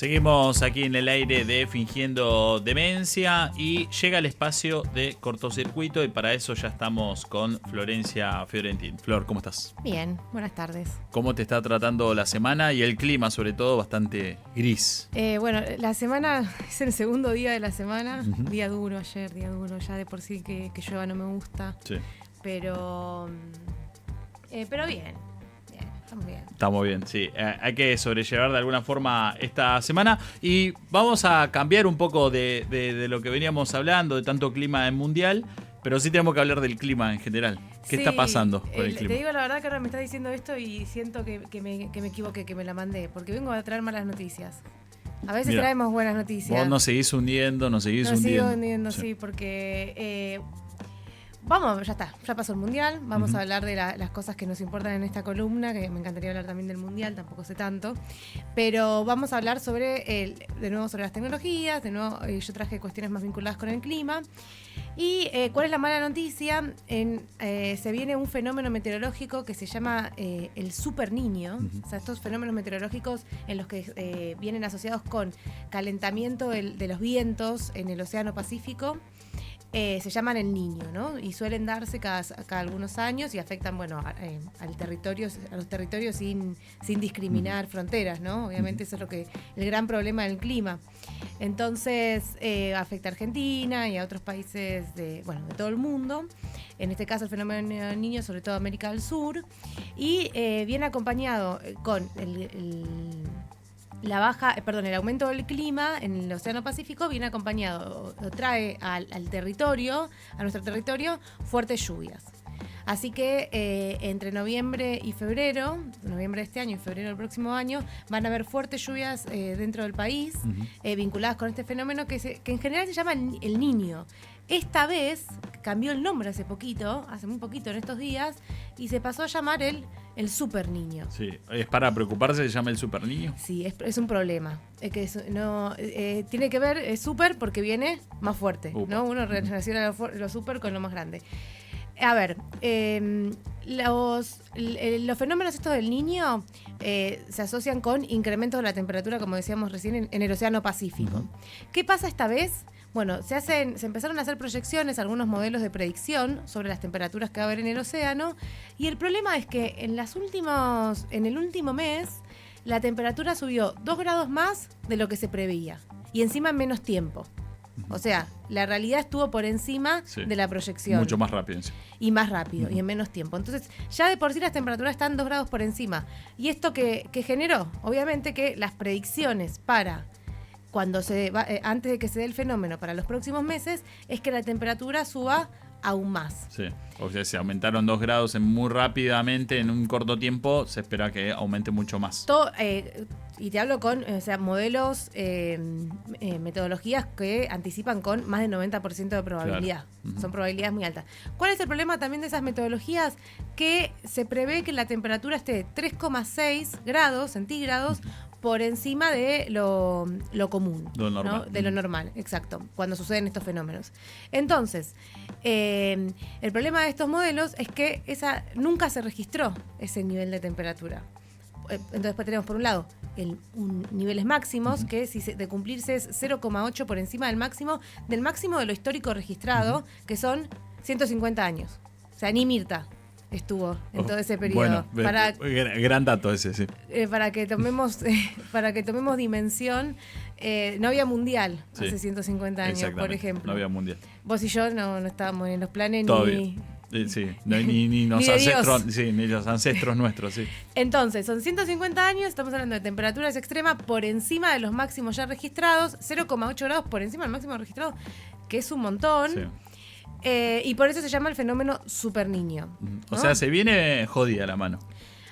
Seguimos aquí en el aire de Fingiendo Demencia y llega el espacio de cortocircuito y para eso ya estamos con Florencia Fiorentín. Flor, ¿cómo estás? Bien, buenas tardes. ¿Cómo te está tratando la semana y el clima, sobre todo, bastante gris? Bueno, la semana es el segundo día de la semana. Día duro ayer, día duro. Ya de por sí que llueva no me gusta. Sí. Pero bien. Estamos bien. Estamos bien, sí. Hay que sobrellevar de alguna forma esta semana y vamos a cambiar un poco de lo que veníamos hablando, de tanto clima en mundial, pero sí tenemos que hablar del clima en general. ¿Qué está pasando con el clima? Te digo la verdad que ahora me estás diciendo esto y siento que me equivoqué, que me la mandé, porque vengo a traer malas noticias. A veces traemos buenas noticias. Vos nos seguís hundiendo, nos seguís hundiendo. Sigo hundiendo, sí, porque... Vamos, ya está, ya pasó el Mundial, vamos a hablar de las cosas que nos importan en esta columna, que me encantaría hablar también del Mundial, tampoco sé tanto, pero vamos a hablar de nuevo sobre las tecnologías, de nuevo yo traje cuestiones más vinculadas con el clima. Y ¿cuál es la mala noticia? Se viene un fenómeno meteorológico que se llama el Super Niño, o sea, estos fenómenos meteorológicos en los que vienen asociados con calentamiento de los vientos en el Océano Pacífico. Se llaman el Niño, ¿no? Y suelen darse cada algunos años y afectan, bueno, a los territorios sin discriminar fronteras, ¿no? Obviamente eso es el gran problema del clima. Entonces, afecta a Argentina y a otros países de todo el mundo. En este caso, el fenómeno del Niño, sobre todo América del Sur. Y viene acompañado con el aumento del clima en el Océano Pacífico viene acompañado, o trae a nuestro territorio, fuertes lluvias. Así que entre noviembre y febrero, noviembre de este año y febrero del próximo año, van a haber fuertes lluvias dentro del país, vinculadas con este fenómeno que en general se llama el Niño. Esta vez cambió el nombre hace muy poquito en estos días, y se pasó a llamar el Super Niño. Sí, ¿es para preocuparse? ¿Se llama el Super Niño? Sí, es un problema. Tiene que ver, es super porque viene más fuerte, ¿no? Uno relaciona lo super con lo más grande. A ver, los fenómenos estos del Niño se asocian con incrementos de la temperatura, como decíamos recién, en el Océano Pacífico. ¿Qué pasa esta vez? Bueno, se empezaron a hacer proyecciones, algunos modelos de predicción sobre las temperaturas que va a haber en el océano, y el problema es que en el último mes la temperatura subió 2 grados más de lo que se preveía, y encima en menos tiempo. O sea, la realidad estuvo por encima de la proyección. Mucho más rápido. Sí. Y más rápido, y en menos tiempo. Entonces, ya de por sí las temperaturas están 2 grados por encima. ¿Y esto que generó? Obviamente que las predicciones para antes de que se dé el fenómeno para los próximos meses, es que la temperatura suba aún más. Sí, o sea, si aumentaron 2 grados muy rápidamente en un corto tiempo, se espera que aumente mucho más. Y te hablo con modelos, metodologías que anticipan con más del 90% de probabilidad. Claro. Son probabilidades muy altas. ¿Cuál es el problema también de esas metodologías? Que se prevé que la temperatura esté 3,6 grados centígrados por encima de lo común, lo normal. ¿no? De lo normal, exacto, cuando suceden estos fenómenos. Entonces, el problema de estos modelos es que nunca se registró ese nivel de temperatura. Entonces tenemos por un lado niveles máximos, que si de cumplirse es 0,8 por encima del máximo de lo histórico registrado, que son 150 años. O sea, ni Mirta estuvo en todo ese periodo. Bueno, gran dato ese, sí. Para que tomemos dimensión, no había mundial hace 150 años, por ejemplo. No había mundial. Vos y yo no estábamos en los planes Todavía. Sí, ni los ancestros nuestros, sí. Entonces, son 150 años, estamos hablando de temperaturas extremas por encima de los máximos ya registrados, 0,8 grados por encima del máximo registrado, que es un montón. Sí. Y por eso se llama el fenómeno Super Niño, ¿no? O sea, se viene jodida la mano.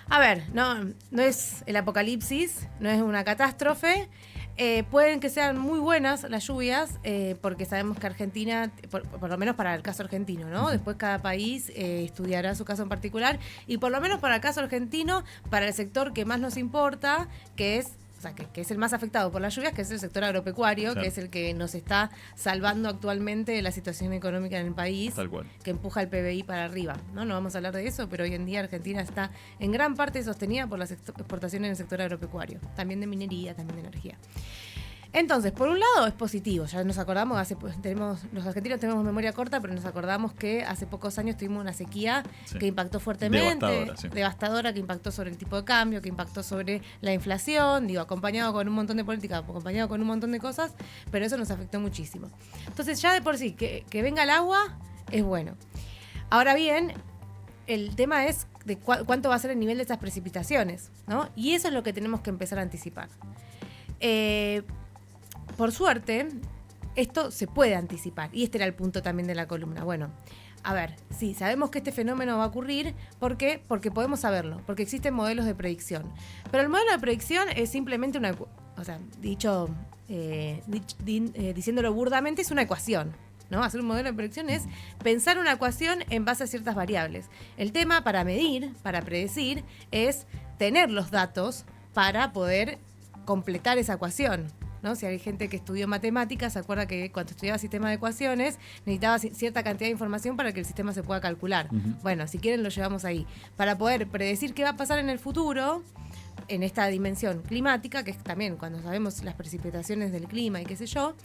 A ver, no es el apocalipsis, no es una catástrofe. Pueden que sean muy buenas las lluvias, porque sabemos que Argentina, por lo menos para el caso argentino, ¿no? Después cada país estudiará su caso en particular, y por lo menos para el caso argentino, para el sector que más nos importa, que es o sea, que es el más afectado por las lluvias, que es el sector agropecuario, claro, que es el que nos está salvando actualmente de la situación económica en el país, tal cual, que empuja el PBI para arriba, ¿no? No vamos a hablar de eso, pero hoy en día Argentina está en gran parte sostenida por las exportaciones en el sector agropecuario, también de minería, también de energía. Entonces, por un lado es positivo, ya nos acordamos, los argentinos tenemos memoria corta, pero nos acordamos que hace pocos años tuvimos una sequía que impactó fuertemente, devastadora, que impactó sobre el tipo de cambio, que impactó sobre la inflación, acompañado con un montón de políticas, acompañado con un montón de cosas, pero eso nos afectó muchísimo. Entonces, ya de por sí, que venga el agua es bueno. Ahora bien, el tema es de cuánto va a ser el nivel de estas precipitaciones, ¿no? Y eso es lo que tenemos que empezar a anticipar. Por suerte, esto se puede anticipar. Y este era el punto también de la columna. Bueno, a ver, sí, sabemos que este fenómeno va a ocurrir. ¿Por qué? Porque podemos saberlo. Porque existen modelos de predicción. Pero el modelo de predicción es simplemente una... O sea, diciéndolo burdamente, es una ecuación, ¿no? Hacer un modelo de predicción es pensar una ecuación en base a ciertas variables. El tema para medir, para predecir, es tener los datos para poder completar esa ecuación, ¿no? Si hay gente que estudió matemáticas, se acuerda que cuando estudiaba sistema de ecuaciones necesitaba cierta cantidad de información para que el sistema se pueda calcular. Bueno, si quieren lo llevamos ahí. Para poder predecir qué va a pasar en el futuro, en esta dimensión climática, que es también cuando sabemos las precipitaciones del clima y qué sé yo,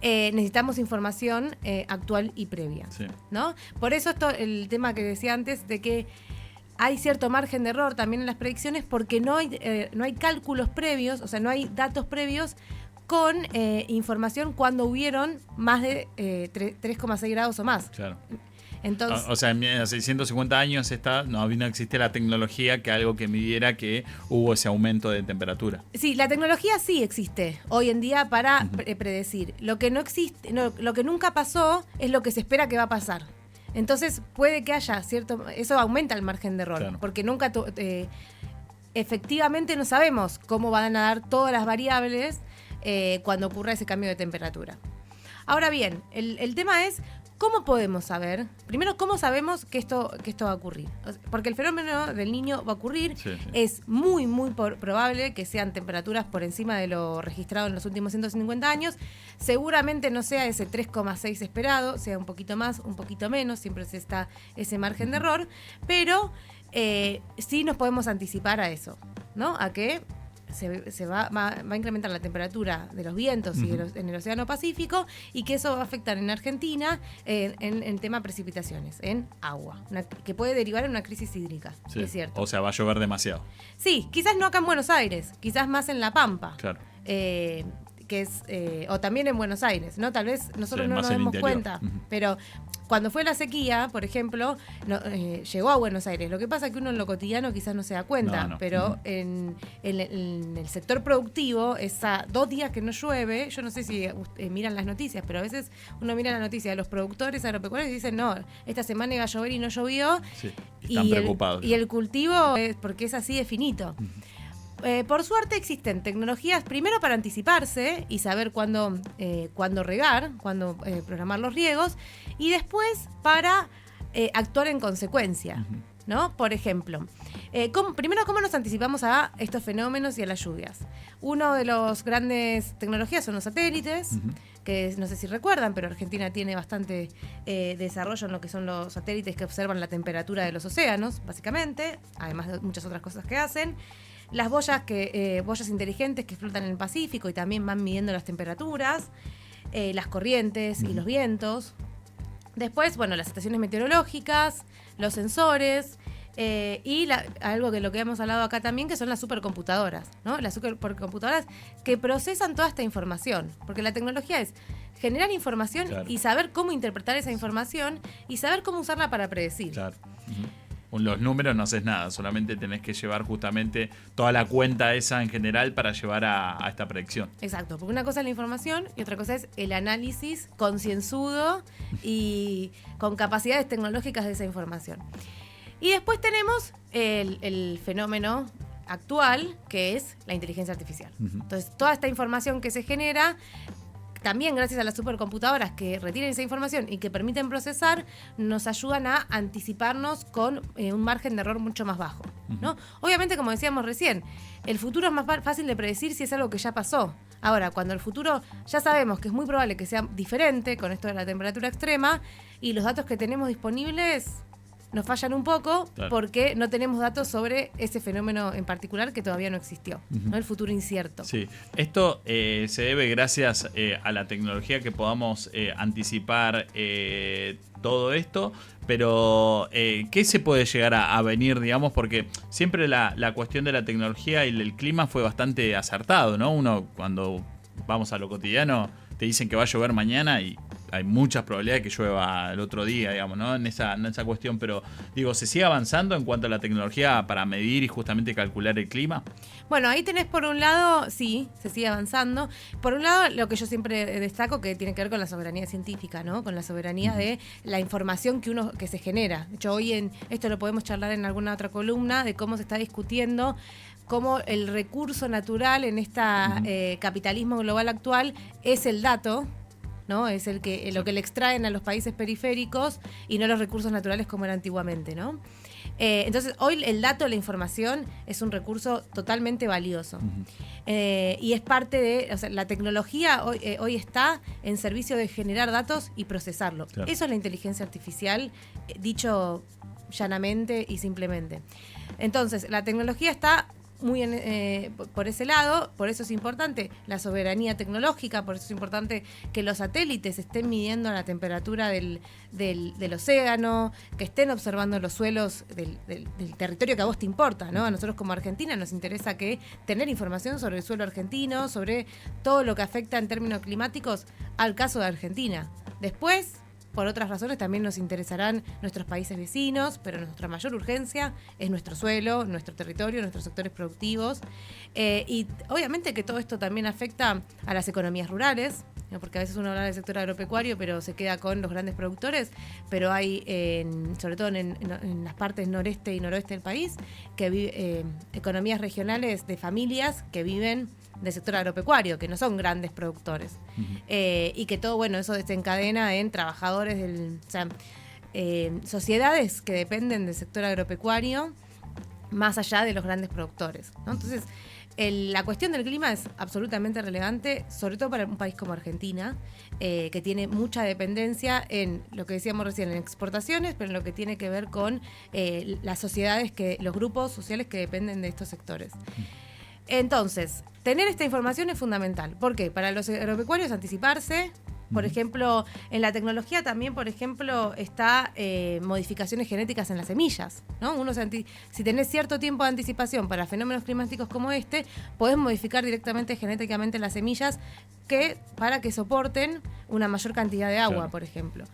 necesitamos información actual y previa, sí, ¿no? Por eso el tema que decía antes de que hay cierto margen de error también en las predicciones porque no hay cálculos previos, o sea, no hay datos previos con información cuando hubieron más de 3,6 grados o más. Claro. Entonces, o sea, hace 150 años no existía la tecnología que algo que midiera que hubo ese aumento de temperatura. Sí, la tecnología sí existe hoy en día para predecir. Lo que no existe, lo que nunca pasó es lo que se espera que va a pasar. Entonces puede que haya eso aumenta el margen de error, claro, porque nunca efectivamente no sabemos cómo van a dar todas las variables cuando ocurra ese cambio de temperatura. Ahora bien, el tema es ¿cómo podemos saber? Primero, ¿cómo sabemos que esto va a ocurrir? Porque el fenómeno del Niño va a ocurrir. Sí. Es muy, muy probable que sean temperaturas por encima de lo registrado en los últimos 150 años. Seguramente no sea ese 3,6 esperado, sea un poquito más, un poquito menos, siempre está ese margen de error, pero sí nos podemos anticipar a eso, ¿no? A que se va a incrementar la temperatura de los vientos y en el Océano Pacífico y que eso va a afectar en Argentina en tema precipitaciones, en agua, que puede derivar en una crisis hídrica, sí, es cierto. O sea, va a llover demasiado. Sí, quizás no acá en Buenos Aires, quizás más en La Pampa. Claro. Que es, o también en Buenos Aires, ¿no? Tal vez nosotros no nos demos cuenta, pero cuando fue la sequía, por ejemplo, llegó a Buenos Aires. Lo que pasa es que uno en lo cotidiano quizás no se da cuenta, pero en el sector productivo, 2 días que no llueve, yo no sé si miran las noticias, pero a veces uno mira la noticia de los productores agropecuarios y dicen, no, esta semana iba a llover y no llovió. Sí, están preocupados. Y el cultivo, porque es así de finito. Por suerte existen tecnologías primero para anticiparse y saber cuándo regar, cuándo programar los riegos y después para actuar en consecuencia, ¿no? Por ejemplo, primero, ¿cómo nos anticipamos a estos fenómenos y a las lluvias? Uno de los grandes tecnologías son los satélites, que no sé si recuerdan, pero Argentina tiene bastante desarrollo en lo que son los satélites que observan la temperatura de los océanos, básicamente, además de muchas otras cosas que hacen. Las boyas inteligentes que flotan en el Pacífico y también van midiendo las temperaturas, las corrientes y los vientos. Después, bueno, las estaciones meteorológicas, los sensores y algo de lo que hemos hablado acá también, que son las supercomputadoras, ¿no? Las supercomputadoras que procesan toda esta información. Porque la tecnología es generar información, claro, y saber cómo interpretar esa información y saber cómo usarla para predecir. Claro. Con los números no haces nada, solamente tenés que llevar justamente toda la cuenta esa en general para llevar a esta predicción. Exacto, porque una cosa es la información y otra cosa es el análisis concienzudo y con capacidades tecnológicas de esa información. Y después tenemos el fenómeno actual, que es la inteligencia artificial. Entonces, toda esta información que se genera también gracias a las supercomputadoras que retienen esa información y que permiten procesar, nos ayudan a anticiparnos con un margen de error mucho más bajo, ¿no? Obviamente, como decíamos recién, el futuro es más fácil de predecir si es algo que ya pasó. Ahora, cuando el futuro ya sabemos que es muy probable que sea diferente con esto de la temperatura extrema y los datos que tenemos disponibles nos fallan un poco, claro, porque no tenemos datos sobre ese fenómeno en particular que todavía no existió, ¿no? El futuro incierto. Sí, esto se debe gracias a la tecnología que podamos anticipar todo esto, pero ¿qué se puede llegar a venir, digamos? Porque siempre la cuestión de la tecnología y el clima fue bastante acertado, ¿no? Uno cuando vamos a lo cotidiano te dicen que va a llover mañana y hay muchas probabilidades de que llueva el otro día, digamos, ¿no? En esa cuestión, pero digo, ¿se sigue avanzando en cuanto a la tecnología para medir y justamente calcular el clima? Bueno, ahí tenés por un lado, sí, se sigue avanzando. Por un lado, lo que yo siempre destaco que tiene que ver con la soberanía científica, ¿no? Con la soberanía de la información que se genera. De hecho, hoy esto lo podemos charlar en alguna otra columna de cómo se está discutiendo cómo el recurso natural en este capitalismo global actual es el dato, ¿no? Es lo que le extraen a los países periféricos y no los recursos naturales como era antiguamente, ¿no? Entonces, hoy el dato, la información, es un recurso totalmente valioso. Y es parte de... O sea, la tecnología hoy está en servicio de generar datos y procesarlo. Claro. Eso es la inteligencia artificial, dicho llanamente y simplemente. Entonces, la tecnología está muy por ese lado, por eso es importante la soberanía tecnológica, por eso es importante que los satélites estén midiendo la temperatura del océano, que estén observando los suelos del territorio que a vos te importa, ¿no? A nosotros como Argentina nos interesa tener información sobre el suelo argentino, sobre todo lo que afecta en términos climáticos al caso de Argentina. Después, por otras razones también nos interesarán nuestros países vecinos, pero nuestra mayor urgencia es nuestro suelo, nuestro territorio, nuestros sectores productivos. Y obviamente que todo esto también afecta a las economías rurales, ¿no? Porque a veces uno habla del sector agropecuario, pero se queda con los grandes productores, pero hay, sobre todo en las partes noreste y noroeste del país, que economías regionales de familias que viven del sector agropecuario, que no son grandes productores. Y que todo, bueno, eso desencadena en trabajadores sociedades que dependen del sector agropecuario más allá de los grandes productores, ¿no? Entonces, la cuestión del clima es absolutamente relevante, sobre todo para un país como Argentina, que tiene mucha dependencia en lo que decíamos recién, en exportaciones, pero en lo que tiene que ver con las sociedades, los grupos sociales que dependen de estos sectores. Entonces, tener esta información es fundamental. ¿Por qué? Para los agropecuarios anticiparse. Por ejemplo, en la tecnología también, por ejemplo, está modificaciones genéticas en las semillas, ¿no? Si tenés cierto tiempo de anticipación para fenómenos climáticos como este, podés modificar directamente genéticamente las semillas para que soporten una mayor cantidad de agua, claro, por ejemplo.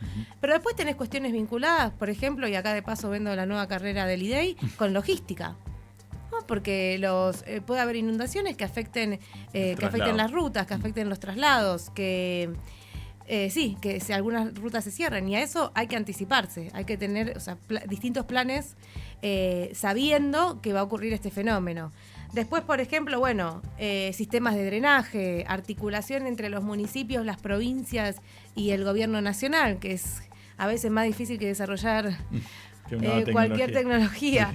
Pero después tenés cuestiones vinculadas, por ejemplo, y acá de paso vendo la nueva carrera del IDEI, con logística. Porque puede haber inundaciones que afecten las rutas, que afecten los traslados, que si algunas rutas se cierran, y a eso hay que anticiparse, hay que tener distintos planes sabiendo que va a ocurrir este fenómeno. Después, por ejemplo, sistemas de drenaje, articulación entre los municipios, las provincias y el gobierno nacional, que es a veces más difícil que desarrollar cualquier tecnología.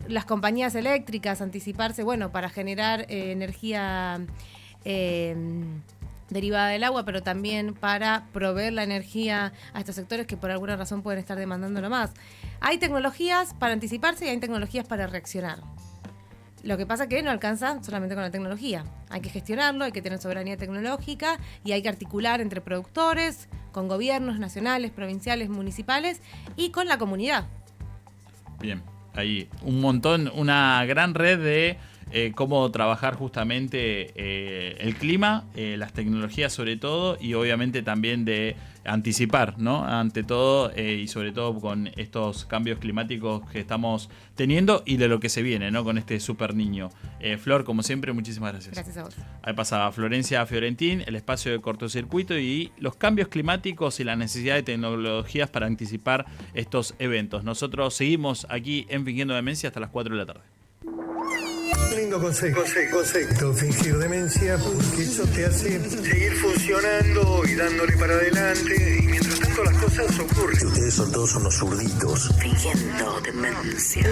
Las compañías eléctricas, anticiparse, para generar energía derivada del agua, pero también para proveer la energía a estos sectores que por alguna razón pueden estar demandándolo más. Hay tecnologías para anticiparse y hay tecnologías para reaccionar. Lo que pasa es que no alcanza solamente con la tecnología. Hay que gestionarlo, hay que tener soberanía tecnológica y hay que articular entre productores, con gobiernos nacionales, provinciales, municipales y con la comunidad. Bien, ahí un montón, una gran red de cómo trabajar justamente el clima, las tecnologías sobre todo, y obviamente también de anticipar, ¿no? Ante todo y sobre todo con estos cambios climáticos que estamos teniendo y de lo que se viene, ¿no? Con este super niño. Flor, como siempre, muchísimas gracias. Gracias a vos. Ahí pasaba Florencia Fiorentín, el espacio de cortocircuito y los cambios climáticos y la necesidad de tecnologías para anticipar estos eventos. Nosotros seguimos aquí en Fingiendo Demencia hasta las 4 de la tarde. Lindo lindo concepto, fingir demencia, porque eso te hace seguir funcionando y dándole para adelante, y mientras tanto las cosas ocurren. Ustedes son todos unos zurditos. Fingiendo demencia.